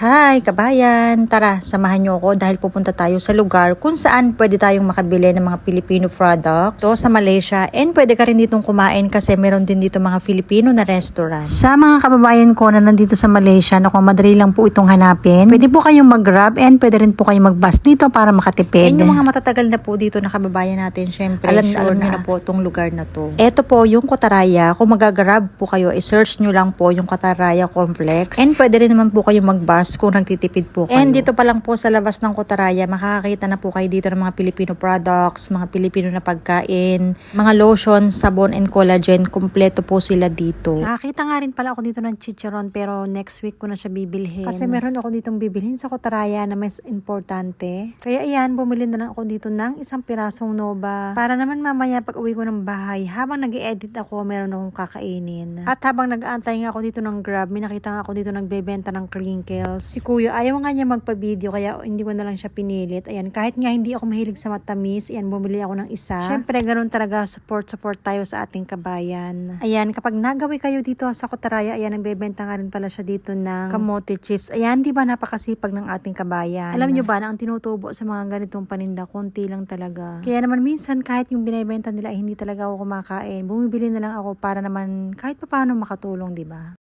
Hi, kabayan! Tara, samahan niyo ako dahil pupunta tayo sa lugar kung saan pwede tayong makabili ng mga Filipino products. Ito sa Malaysia, and pwede ka rin ditong kumain kasi meron din dito mga Filipino na restaurant. Sa mga kababayan ko na nandito sa Malaysia, naku, madali lang po itong hanapin. Pwede po kayong mag-grab and pwede rin po kayong mag-bus dito para makatipid. And yung mga matatagal na po dito na kababayan natin, syempre, alam niyo na po itong lugar na to. Ito po yung Kotaraya. Kung mag-grab po kayo, i-search nyo lang po yung Kotaraya Complex. And pwede rin naman po kayong mag-bus kung nagtitipid po kayo. And dito pa lang po sa labas ng Kotaraya, makakakita na po kayo dito ng mga Filipino products, mga Filipino na pagkain, mga lotion, sabon, and collagen. Kompleto po sila dito. Nakakita nga rin pala ako dito ng chicharon pero next week ko na siya bibilhin. Kasi meron ako ditong bibilhin sa Kotaraya na mas importante. Kaya ayan, bumili na lang ako dito ng isang pirasong Nova. Para naman mamaya pag uwi ko ng bahay, habang nag-i-edit ako, meron akong kakainin. At habang nag-aantay nga ako dito ng Grab, may nakita nga ako dito nagbebenta ng crinkles. Si kuya, ayaw nga niya magpa-video kaya hindi ko na lang siya pinilit. Ayan, kahit nga hindi ako mahilig sa matamis, ayan, bumili ako ng isa. Syempre, ganoon talaga, support tayo sa ating kabayan. Ayan, kapag nagawi kayo dito sa Kotaraya, ayan, nagbebenta nga rin pala siya dito ng kamote chips. Ayan, di ba napakasipag ng ating kabayan? Alam nyo ba na ang tinutubo sa mga ganitong paninda, konti lang talaga. Kaya naman minsan, kahit yung binibenta nila ay hindi talaga ako kumakain, bumibili na lang ako para naman kahit paano makatulong, di ba?